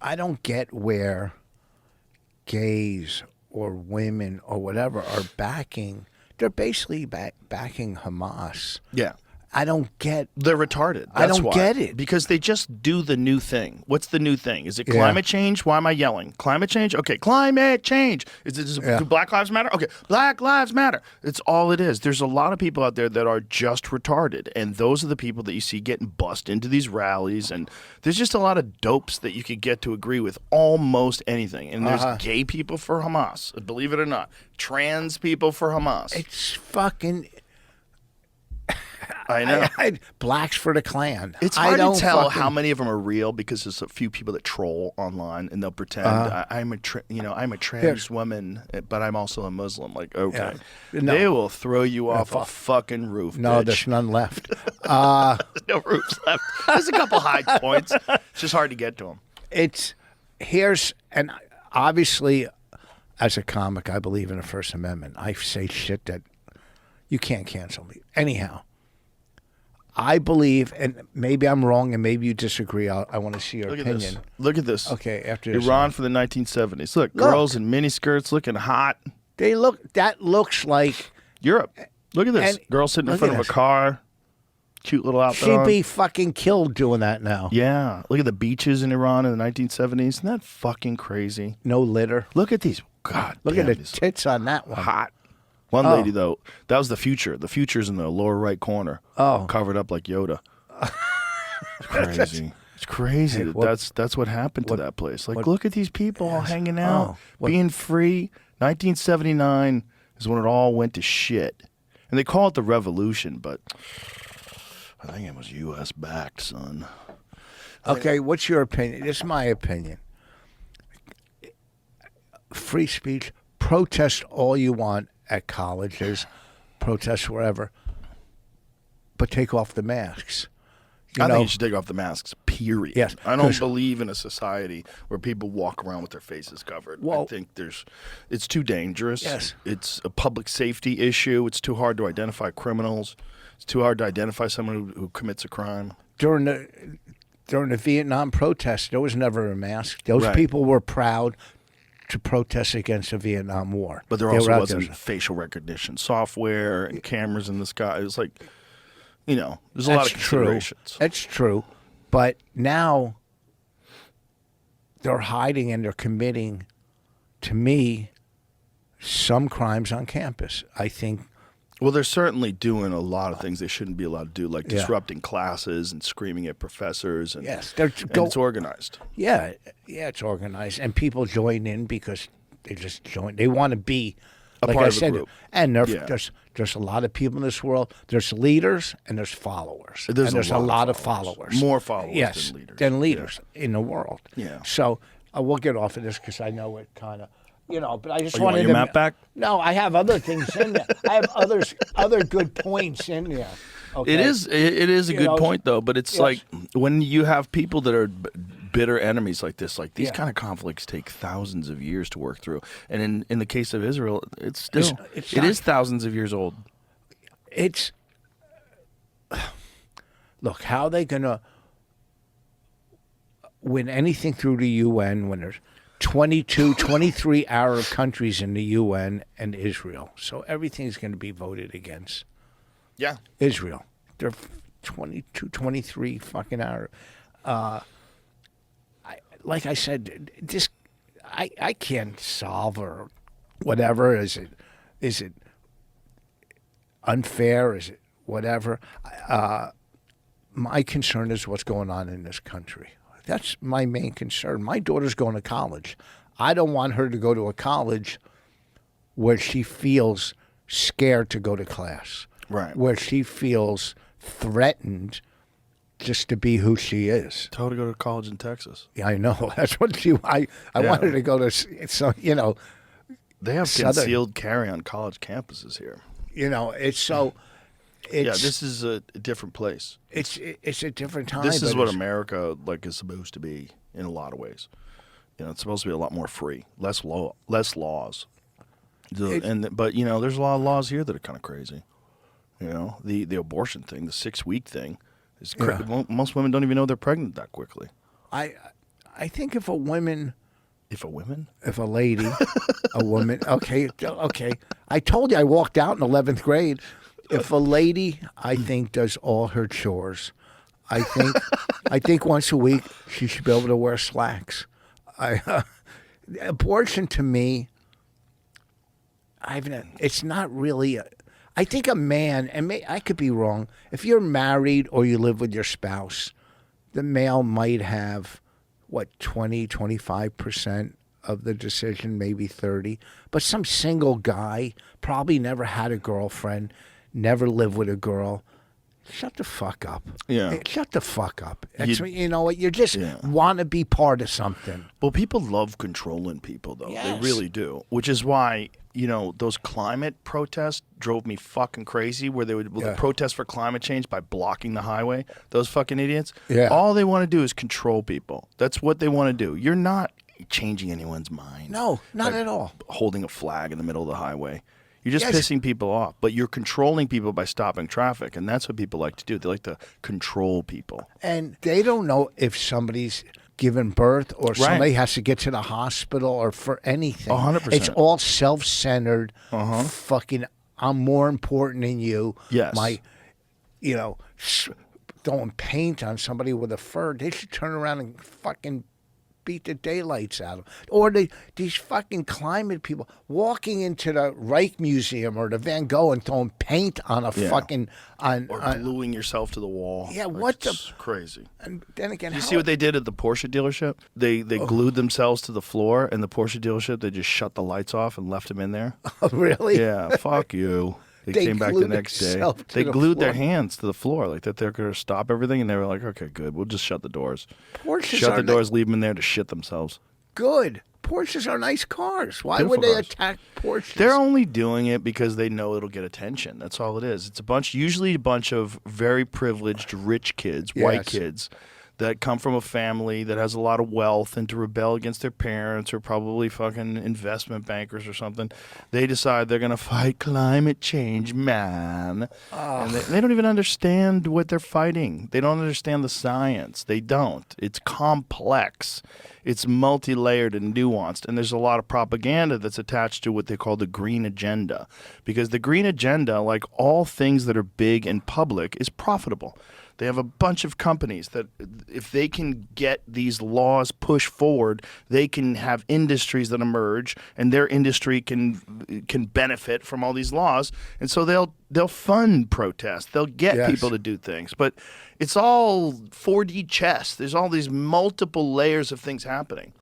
I don't get where gays or women or whatever are backing. They're basically backing Hamas. Yeah. I don't get. They're retarded. I That's don't why. get it. Because they just do the new thing. What's the new thing? Is it Yeah. climate change? Why am I yelling? Climate change? Okay, climate change. Do Black Lives Matter? Okay, Black Lives Matter. It's all it is. There's a lot of people out there that are just retarded, and those are the people that you see getting bussed into these rallies, and there's just a lot of dopes that you could get to agree with almost anything. And there's gay people for Hamas, believe it or not. Trans people for Hamas. It's fucking. I know. Blacks for the Klan. It's hard to tell how many of them are real because there's a few people that troll online and they'll pretend I'm a trans woman, but I'm also a Muslim. Like, okay, they will throw you off a fucking roof. No, bitch. there's none left. There's no roofs left. There's a couple high points. It's just hard to get to them. And obviously, as a comic, I believe in the First Amendment. I say shit that you can't cancel me. Anyhow, I believe, and maybe I'm wrong, and maybe you disagree. I want to see your opinion. Look at this. Okay, after this. Iran for the 1970s. Look, girls in miniskirts looking hot. That looks like Europe. Look at this. Girl sitting in front of a car. Cute little outfit. She'd be fucking killed doing that now. Yeah. Look at the beaches in Iran in the 1970s. Isn't that fucking crazy? No litter. Look at these. God Look at the tits on that one. Hot. One lady, though, that was the future. The future's in the lower right corner. Oh. Covered up like Yoda. It's crazy. It's crazy. Hey, that's what happened to that place. Like, look at these people all hanging out, being free. 1979 is when it all went to shit. And they call it the revolution, but I think it was U.S. backed, son. Okay, what's your opinion? This is my opinion. Free speech, protest all you want at colleges, protest wherever, but take off the masks. I think you should take off the masks, period. Yes, I don't believe in a society where people walk around with their faces covered. Well, I think it's too dangerous. Yes. It's a public safety issue. It's too hard to identify criminals. It's too hard to identify someone who commits a crime. During the Vietnam protests, there was never a mask. Those people were proud to protest against the Vietnam War. But there also wasn't facial recognition software and cameras in the sky. It was like, there's a lot of considerations. That's true. But now they're hiding and they're committing, to me, some crimes on campus. I think. Well, they're certainly doing a lot of things they shouldn't be allowed to do, like disrupting classes and screaming at professors. And, it's organized. Yeah, it's organized. And people join in because they just join. They want to be, like I said, and there's a lot of people in this world. There's leaders and there's followers. There's a lot of followers. More followers than leaders in the world. Yeah. So we'll get off of this because I know it kind of. But I just wanted your to map back. No, I have other things in there. I have other good points in there. Okay? It is a good point though, but it's like when you have people that are bitter enemies like this, like these kind of conflicts take thousands of years to work through. And in the case of Israel, it is thousands of years old. Look, how are they gonna win anything through the UN when there's 23 Arab countries in the UN and Israel. So everything's going to be voted against. Yeah. Israel. They're 23 fucking Arab. Like I said, I can't solve or whatever. Is it unfair? Is it whatever? My concern is what's going on in this country. That's my main concern. My daughter's going to college. I don't want her to go to a college where she feels scared to go to class. Right. Where she feels threatened just to be who she is. Tell her to go to college in Texas. Yeah, I know. That's what I want her to go to, They have concealed carry on college campuses here. It's so... this is a different place. It's a different time. This is what America is supposed to be in a lot of ways. It's supposed to be a lot more free, less laws. But there's a lot of laws here that are kind of crazy. The abortion thing, the 6-week thing, is most women don't even know they're pregnant that quickly. I think if a woman, If a woman? if a lady, a woman, okay. I told you I walked out in 11th grade. If a lady, I think, does all her chores, I think once a week she should be able to wear slacks. Abortion to me, it's not really. I think a man, and I could be wrong. If you're married or you live with your spouse, the male might have, 25% of the decision, maybe 30. But some single guy probably never had a girlfriend, never lived with a girl. Shut the fuck up. Yeah. Hey, shut the fuck up. You know what? You just want to be part of something. Well, people love controlling people, though. Yes. They really do. Which is why, those climate protests drove me fucking crazy, where they would protest for climate change by blocking the highway. Those fucking idiots. Yeah. All they want to do is control people. That's what they want to do. You're not changing anyone's mind. No, not at all. Holding a flag in the middle of the highway. You're just pissing people off, but you're controlling people by stopping traffic, and that's what people like to do. They like to control people. And they don't know if somebody's given birth or somebody has to get to the hospital or for anything. 100%. It's all self-centered. Fucking, I'm more important than you. Yes. Throwing paint on somebody with a fur. They should turn around and fucking beat the daylights out of them. Or these fucking climate people walking into the Reich Museum or the Van Gogh and throwing paint on a fucking Or gluing yourself to the wall. Yeah, It's crazy. And then again, You see what they did at the Porsche dealership? They glued themselves to the floor, and the Porsche dealership, they just shut the lights off and left them in there. Oh, really? Yeah, fuck you. They came back the next day. They glued their hands to the floor, like that they're going to stop everything, and they were like, okay, good, we'll just shut the doors. Porsches Shut are the doors, leave them in there to shit themselves. good. Porsches are nice cars. Why Beautiful would they cars. attack Porsches? They're only doing it because they know it'll get attention. That's all it is. It's usually a bunch of very privileged, rich kids, white kids, that come from a family that has a lot of wealth, and to rebel against their parents, or probably fucking investment bankers or something, they decide they're going to fight climate change, man. And they don't even understand what they're fighting. They don't understand the science. They don't. It's complex. It's multi-layered and nuanced, and there's a lot of propaganda that's attached to what they call the green agenda. Because the green agenda, like all things that are big and public, is profitable. They have a bunch of companies that, if they can get these laws pushed forward, they can have industries that emerge, and their industry can benefit from all these laws. And so they'll fund protests. They'll get people to do things. But it's all 4D chess. There's all these multiple layers of things happening.